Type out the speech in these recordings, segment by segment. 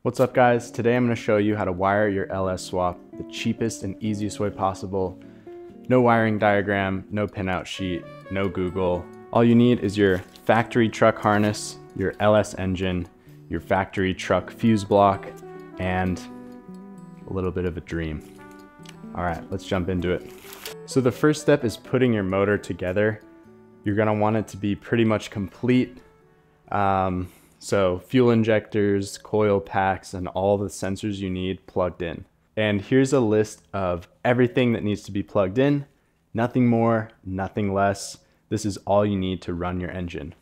What's up guys? Today I'm going to show you how to wire your LS swap the cheapest and easiest way possible. No wiring diagram, no pinout sheet, no Google. All you need is your factory truck harness, your LS engine, your factory truck fuse block, and a little bit of a dream. All right, let's jump into it. So the first step is putting your motor together. You're going to want it to be pretty much complete. So fuel injectors, coil packs, and all the sensors you need plugged in. And here's a list of everything that needs to be plugged in. Nothing more, nothing less. This is all you need to run your engine.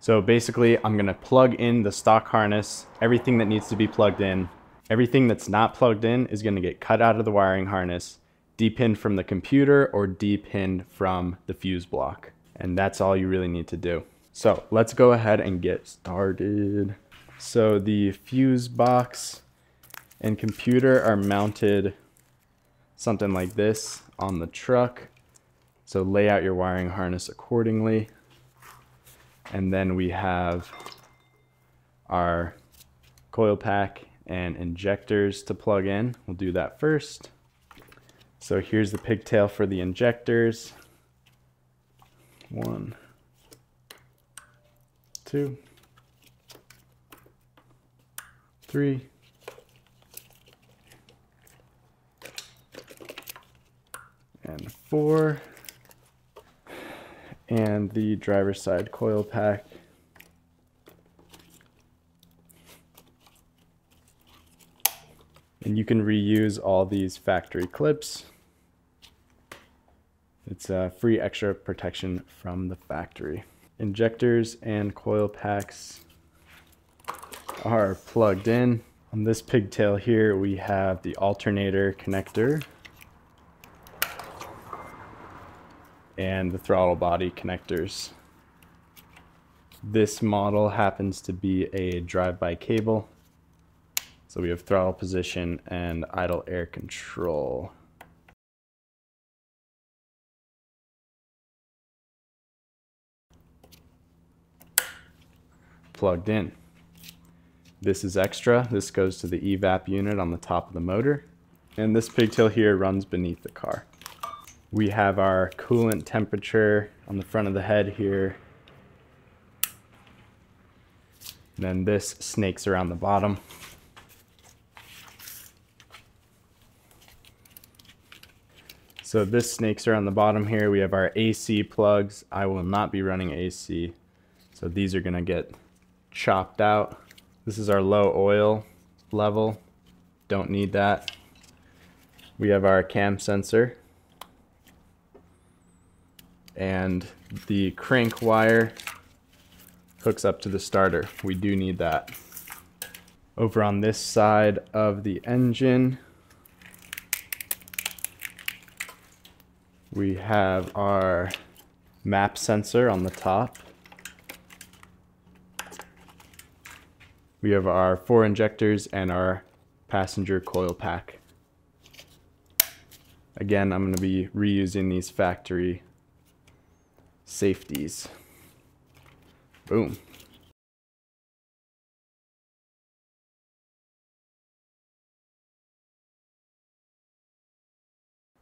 So basically, I'm gonna plug in the stock harness, everything that needs to be plugged in. Everything that's not plugged in is gonna get cut out of the wiring harness, depinned from the computer or depinned from the fuse block. And that's all you really need to do. So let's go ahead and get started. So the fuse box and computer are mounted something like this on the truck. So lay out your wiring harness accordingly. And then we have our coil pack and injectors to plug in. We'll do that first. So here's the pigtail for the injectors. 1, 2, 3, and 4. And the driver's side coil pack. And you can reuse all these factory clips. It's a free extra protection from the factory. Injectors and coil packs are plugged in. On this pigtail here, we have the alternator connector and the throttle body connectors. This model happens to be a drive-by cable. So we have throttle position and idle air control. Plugged in. This is extra. This goes to the evap unit on the top of the motor. And this pigtail here runs beneath the car. We have our coolant temperature on the front of the head here. And then this snakes around the bottom. So this snakes around the bottom here. We have our AC plugs. I will not be running AC. So these are gonna get chopped out. This is our low oil level. Don't need that. We have our cam sensor. And the crank wire hooks up to the starter. We do need that. Over on this side of the engine, we have our map sensor on the top. We have our 4 injectors and our passenger coil pack. Again, I'm going to be reusing these factory safeties. Boom.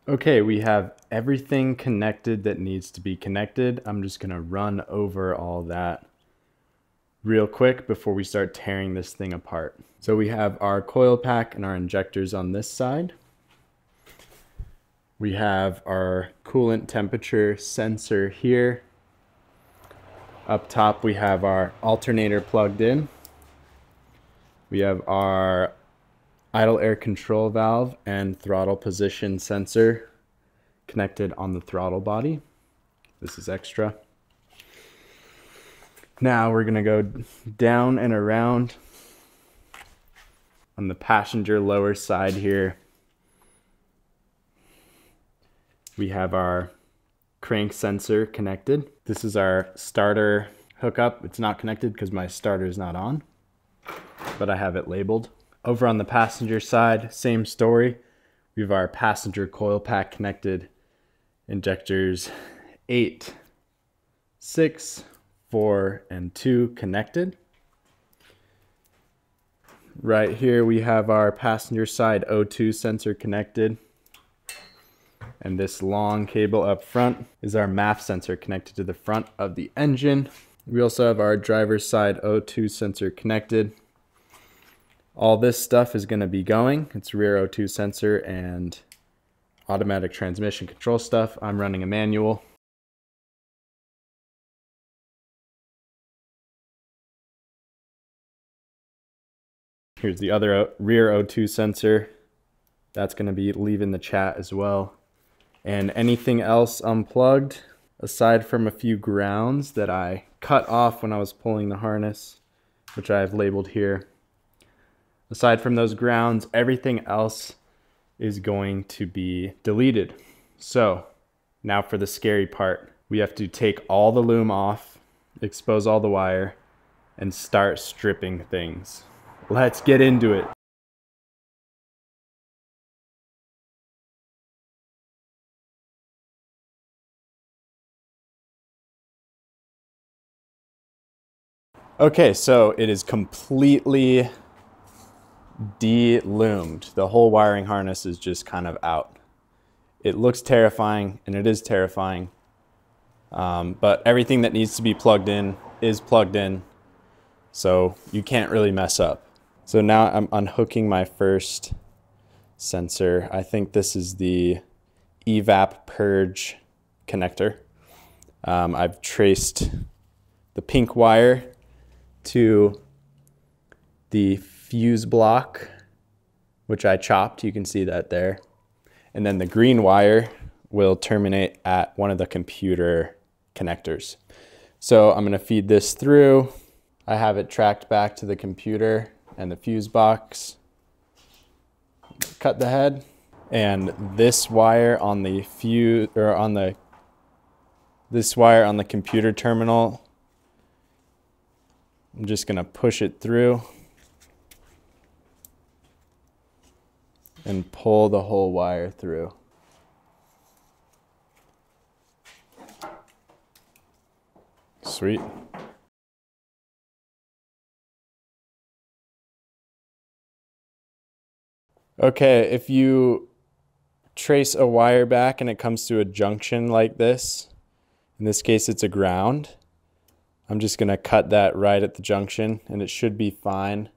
Okay, we have everything connected that needs to be connected. I'm just gonna run over all that real quick before we start tearing this thing apart. So we have our coil pack and our injectors on this side. We have our coolant temperature sensor here. Up top we have our alternator plugged in. We have our idle air control valve and throttle position sensor connected on the throttle body. This is extra. Now we're gonna go down and around on the passenger lower side here. We have our crank sensor connected. This is our starter hookup. It's not connected because my starter is not on, but I have it labeled. Over on the passenger side, same story. We have our passenger coil pack connected. Injectors 8, 6, 4, and 2 connected. Right here we have our passenger side O2 sensor connected. And this long cable up front is our MAF sensor connected to the front of the engine. We also have our driver's side O2 sensor connected. All this stuff is going to be going. It's rear O2 sensor and automatic transmission control stuff. I'm running a manual. Here's the other rear O2 sensor. That's going to be leaving the chat as well. And anything else unplugged, aside from a few grounds that I cut off when I was pulling the harness, which I have labeled here. Aside from those grounds, everything else is going to be deleted. So now for the scary part. We have to take all the loom off, expose all the wire, and start stripping things. Let's get into it. Okay, so it is completely de-loomed. The whole wiring harness is just kind of out. It looks terrifying, and it is terrifying, but everything that needs to be plugged in is plugged in, so you can't really mess up. So now I'm unhooking my first sensor. I think this is the evap purge connector. I've traced the pink wire to the fuse block, which I chopped. You can see that there. And then the green wire will terminate at one of the computer connectors. So I'm going to feed this through. I have it tracked back to the computer and the fuse box. Cut the head. And this wire on the fuse, or on the this wire on the computer terminal, I'm just going to push it through and pull the whole wire through. Sweet. Okay, if you trace a wire back and it comes to a junction like this, in this case it's a ground, I'm just going to cut that right at the junction and it should be fine.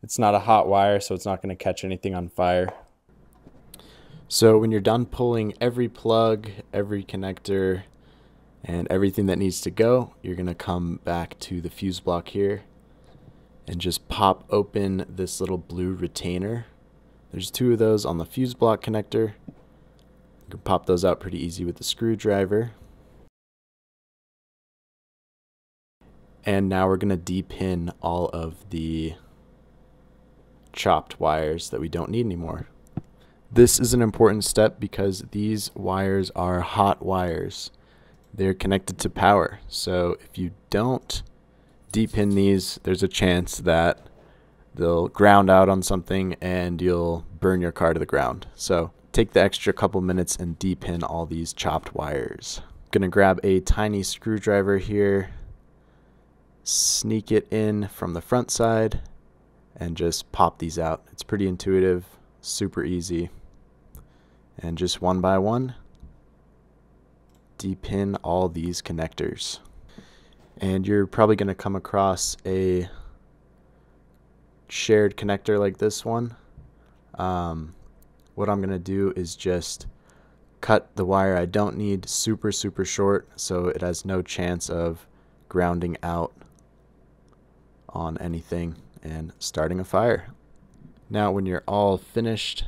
It's not a hot wire, so it's not going to catch anything on fire. So when you're done pulling every plug, every connector, and everything that needs to go, you're going to come back to the fuse block here and just pop open this little blue retainer. There's 2 of those on the fuse block connector. You can pop those out pretty easy with a screwdriver. And now we're going to de-pin all of the chopped wires that we don't need anymore. This is an important step because these wires are hot wires. They're connected to power. So if you don't de-pin these, there's a chance that they'll ground out on something and you'll burn your car to the ground. So take the extra couple minutes and de-pin all these chopped wires. I'm gonna grab a tiny screwdriver here, sneak it in from the front side, and just pop these out. It's pretty intuitive, super easy. And just one by one, de-pin all these connectors. And you're probably gonna come across a shared connector like this one. What I'm gonna do is just cut the wire I don't need super short so it has no chance of grounding out on anything and starting a fire. Now when you're all finished,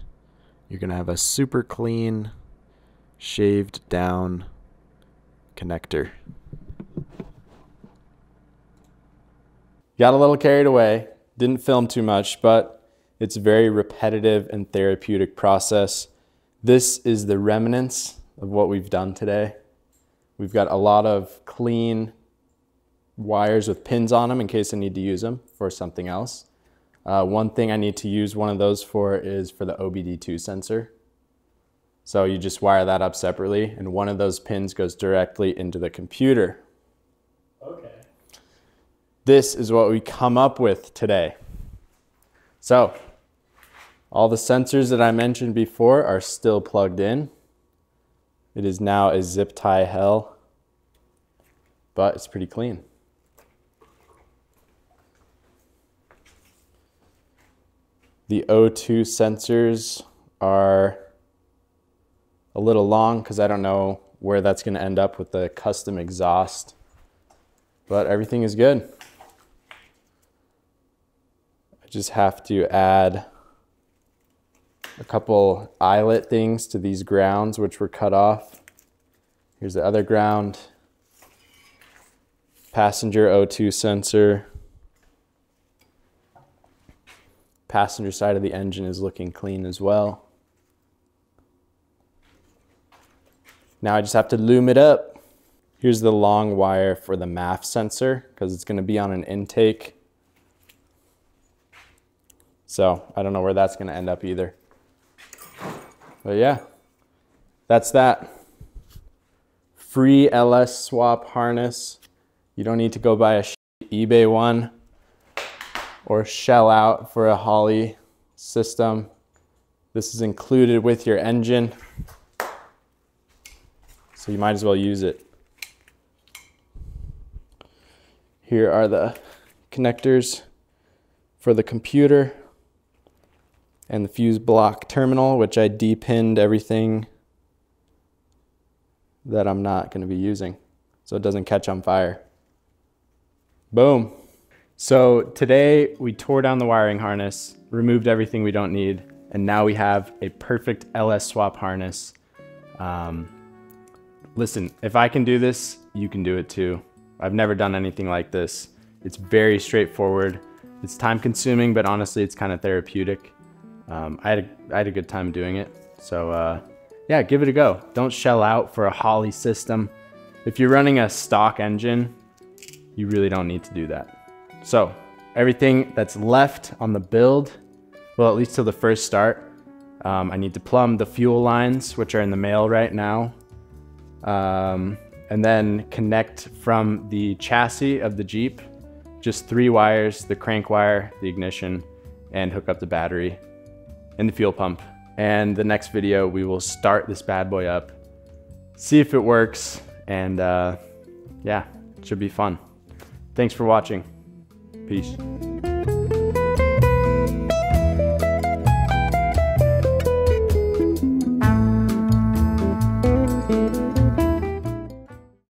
you're gonna have a super clean, shaved down connector. Got a little carried away, didn't film too much, but it's a very repetitive and therapeutic process. This is the remnants of what we've done today. We've got a lot of clean wires with pins on them in case I need to use them for something else. One thing I need to use one of those for is for the OBD2 sensor. So you just wire that up separately and one of those pins goes directly into the computer. Okay. this is what we come up with today. So all the sensors that I mentioned before are still plugged in. It is now a zip tie hell, but it's pretty clean. The O2 sensors are a little long because I don't know where that's going to end up with the custom exhaust, but everything is good. I just have to add a couple eyelet things to these grounds which were cut off. Here's the other ground. Passenger O2 sensor. Passenger side of the engine is looking clean as well. Now I just have to loom it up. Here's the long wire for the MAF sensor because it's going to be on an intake. So I don't know where that's going to end up either. But yeah, that's that. Free LS swap harness. You don't need to go buy a eBay one or shell out for a Holley system. This is included with your engine, so you might as well use it. Here are the connectors for the computer and the fuse block terminal, which I de-pinned everything that I'm not going to be using so it doesn't catch on fire. Boom. So today we tore down the wiring harness, removed everything we don't need, and now we have a perfect LS swap harness. Listen, if I can do this, you can do it too. I've never done anything like this. It's very straightforward. It's time consuming, but honestly, it's kind of therapeutic. I had a good time doing it. So yeah, give it a go. Don't shell out for a Holley system. If you're running a stock engine, you really don't need to do that. So everything that's left on the build, well, at least till the first start, I need to plumb the fuel lines, which are in the mail right now, and then connect from the chassis of the Jeep, just 3 wires, the crank wire, the ignition, and hook up the battery and the fuel pump. And the next video, we will start this bad boy up, see if it works, and yeah, it should be fun. Thanks for watching. Peace.